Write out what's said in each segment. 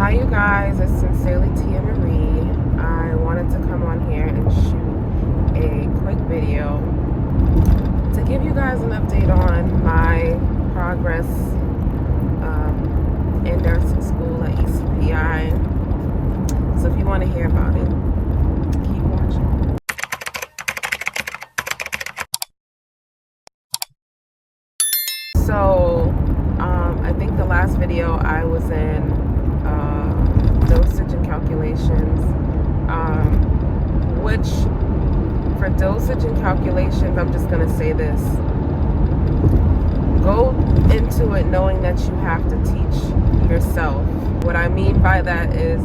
Hi you guys, it's Sincerely Tia Marie. I wanted to come on here and shoot a quick video to give you guys an update on my progress in nursing school at ECPI. So if you want to hear about it, keep watching. So I think the last video I was in dosage and calculations, which for dosage and calculations, I'm just going to say this: go into it knowing that you have to teach yourself. What I mean by that is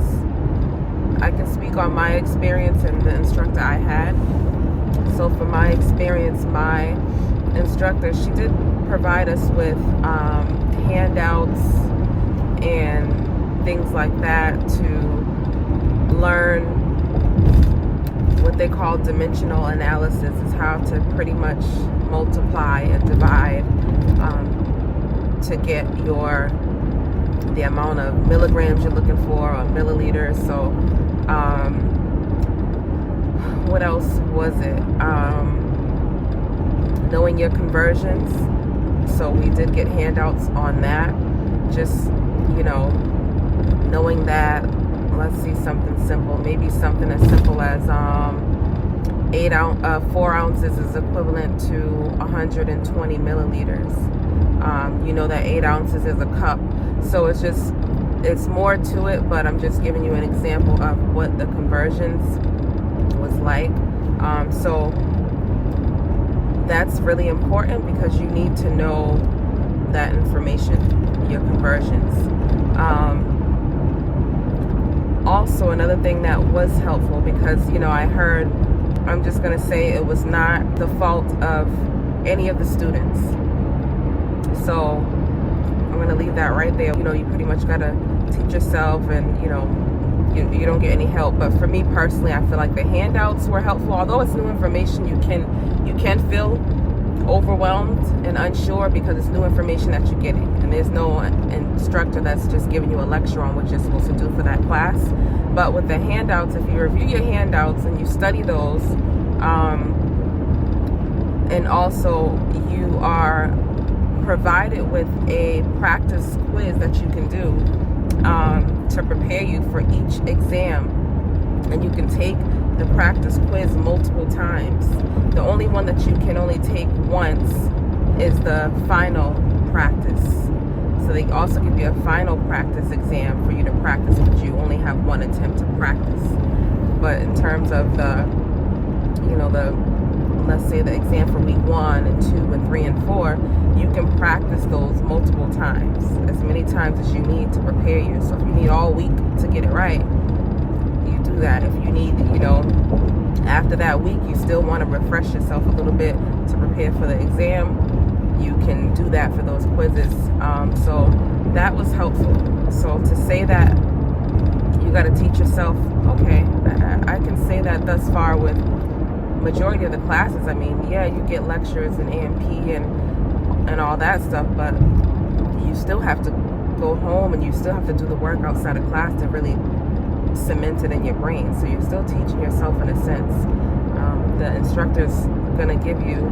I can speak on my experience and the instructor I had. So for my experience, my instructor, she did provide us with handouts and things like that to learn what they call dimensional analysis, is how to pretty much multiply and divide to get the amount of milligrams you're looking for, or milliliters. So what else was it? Knowing your conversions. So we did get handouts on that. Just, knowing that, let's see, something simple, maybe something as simple as 4 ounces is equivalent to 120 milliliters. You know that 8 ounces is a cup. So it's more to it, but I'm just giving you an example of what the conversions was like. So that's really important because you need to know that information, your conversions. Also, another thing that was helpful, because I heard, I'm just going to say, it was not the fault of any of the students. So I'm going to leave that right there. You pretty much got to teach yourself, and you don't get any help. But for me personally, I feel like the handouts were helpful. Although it's new information, you can feel overwhelmed and unsure because it's new information that you're getting, and there's no instructor that's just giving you a lecture on what you're supposed to do for that class. But with the handouts, if you review your handouts and you study those, and also you are provided with a practice quiz that you can do to prepare you for each exam, and you can take the practice quiz multiple times. The only one that you can only take once is the final practice. So they also give you a final practice exam for you to practice, but you only have one attempt to practice. But in terms of let's say the exam for week 1 and 2 and 3 and 4, you can practice those multiple times, as many times as you need to prepare you. So if you need all week to get it right, you do that. If you need, after that week, you still want to refresh yourself a little bit to prepare for the exam, you can do that for those quizzes. So that was helpful. So to say that you got to teach yourself, okay, I can say that thus far with majority of the classes. I mean, yeah, you get lectures and A&P and all that stuff, but you still have to go home and you still have to do the work outside of class to really cement it in your brain. So you're still teaching yourself in a sense. The instructor's gonna give you,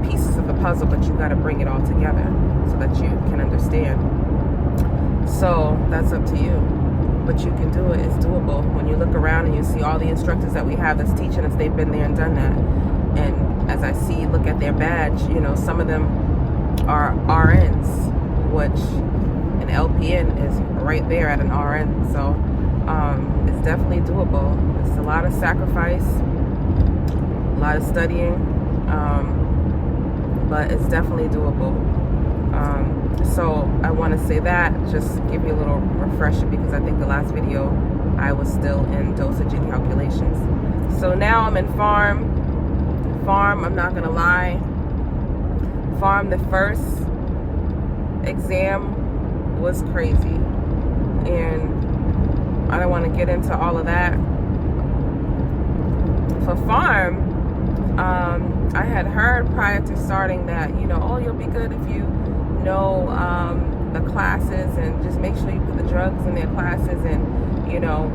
pieces of the puzzle, but you got to bring it all together so that you can understand. So that's up to you, but you can do it. It's doable. When you look around and you see all the instructors that we have that's teaching us, they've been there and done that. And as I look at their badge, some of them are RNs, which an LPN is right there at an RN. So it's definitely doable. It's a lot of sacrifice, a lot of studying, but it's definitely doable. So I want to say that, just give you a little refresher, because I think the last video I was still in dosage and calculations. So now I'm in Pharm. I'm not gonna lie, Pharm, the first exam was crazy, and I don't want to get into all of that. For Pharm, I had heard prior to starting that, you'll be good if you know the classes, and just make sure you drugs in their classes, and you know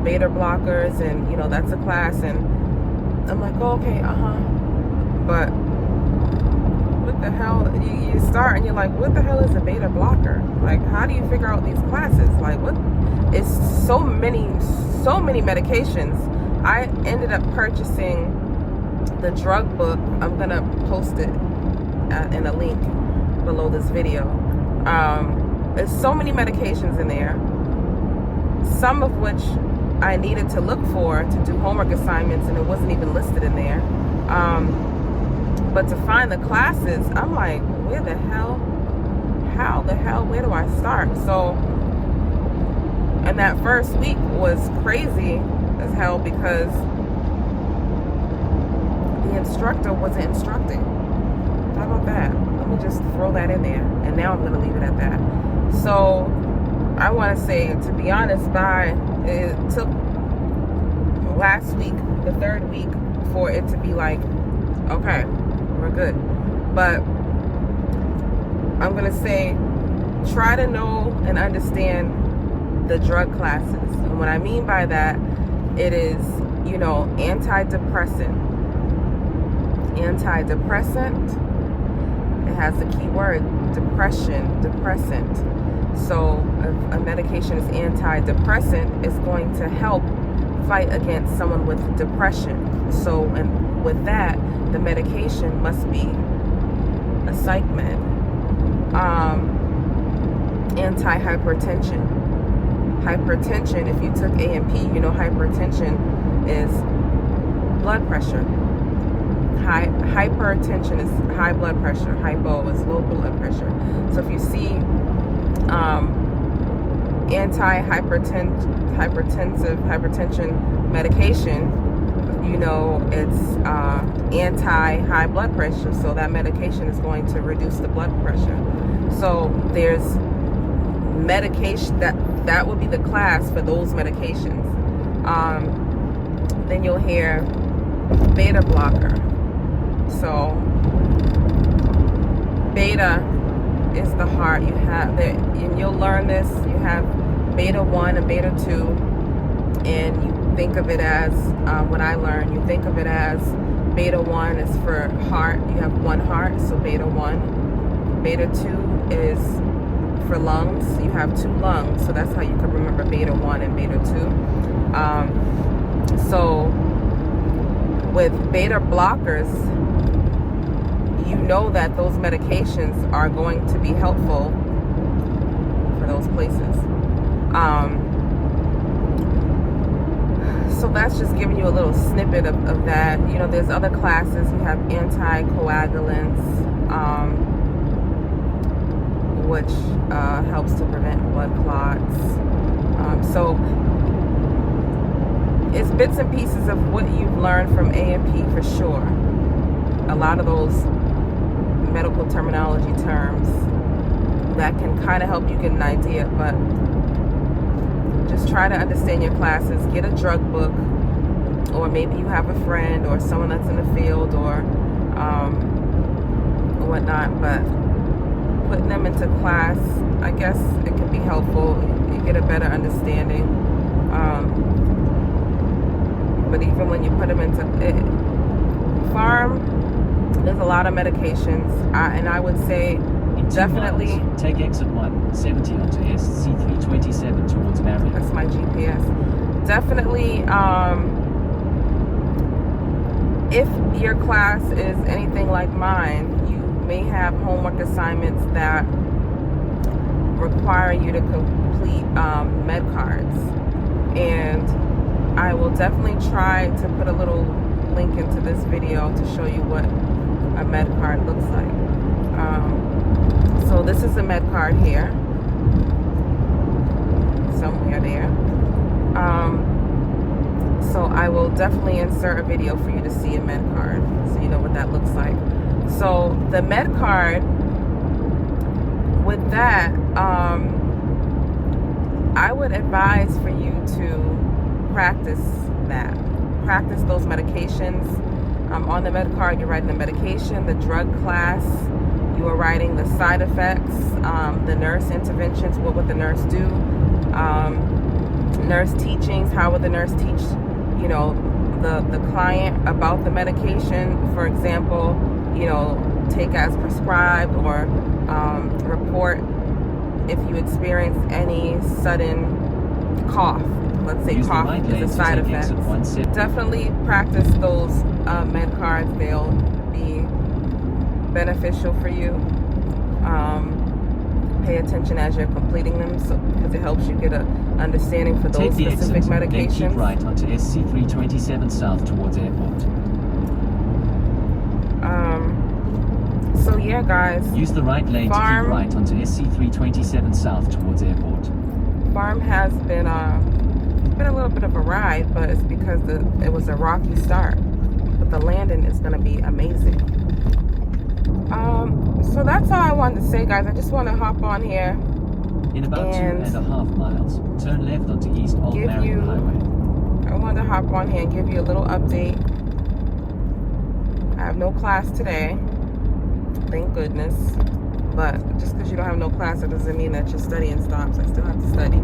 beta blockers, and that's a class, and I'm like, oh, okay, but what the hell? You start and you're like, what the hell is a beta blocker? Like, how do you figure out these classes? Like, what? It's so many medications. I ended up purchasing the drug book. I'm gonna post it in a link below this video. There's so many medications in there, some of which I needed to look for to do homework assignments, and it wasn't even listed in there. But to find the classes, I'm like, where the hell? How the hell? Where do I start? So, and that first week was crazy as hell because the instructor wasn't instructing. How about that? Let me just throw that in there, and now I'm going to leave it at that. So, I want to say, to be honest, it took last week, the third week, for it to be like, okay, we're good. But I'm going to say, try to know and understand the drug classes. And what I mean by that, it is, antidepressant. It has the key word, depressant. So if a medication is antidepressant, it's going to help fight against someone with depression. So, and with that, the medication must be a psych med. Anti-hypertension. Hypertension, if you took A&P, hypertension is blood pressure. Hypertension is high blood pressure. Hypo is low blood pressure. So if you see hypertension medication, it's anti-high blood pressure. So that medication is going to reduce the blood pressure. So there's medication that would be the class for those medications. Then you'll hear beta blocker. So beta is the heart. You have that, and you'll learn this. You have beta 1 and beta 2, and you think of it as what I learned. You think of it as beta 1 is for heart. You have one heart, so beta 1. Beta 2 is for lungs. You have 2 lungs, so that's how you can remember beta 1 and beta 2. So with beta blockers, you know that those medications are going to be helpful for those places. So that's just giving you a little snippet of that. There's other classes. We have anticoagulants, which helps to prevent blood clots. So it's bits and pieces of what you've learned from A&P for sure. A lot of those medical terminology terms that can kind of help you get an idea, but just try to understand your classes. Get a drug book, or maybe you have a friend or someone that's in the field or whatnot, but putting them into class, I guess it can be helpful. You get a better understanding. But even when you put them into pharm, there's a lot of medications, and I would say definitely take exit 170 onto SC327 towards Maverick. That's my GPS. Definitely, if your class is anything like mine, you may have homework assignments that require you to complete med cards, and I will definitely try to put a little link into this video to show you what a med card looks like. So this is a med card here, somewhere there. So I will definitely insert a video for you to see a med card, so you know what that looks like. So the med card, with that, I would advise for you to practice that. Practice those medications. On the med card, you're writing the medication, the drug class. You were writing the side effects, the nurse interventions, what would the nurse do, nurse teachings, how would the nurse teach, you know, the client about the medication. For example, you know, take as prescribed, or report if you experience any sudden cough. Let's say cough is a side effect. Definitely practice those med cards. They'll be beneficial for you. Pay attention as you're completing them, because it helps you get an understanding for those specific medications. Then keep right onto SC327 south towards airport. So yeah, guys. Use the right lane to keep right onto SC327 south towards airport. Farm has been a little bit of a ride, but it's because it was a rocky start. But the landing is going to be amazing. So that's all I wanted to say, guys. I just want to hop on here. In about 2.5 miles, turn left onto East Old Marion Highway. I wanted to hop on here and give you a little update. I have no class today. Thank goodness. But just because you don't have no class, it doesn't mean that your studying stops. I still have to study.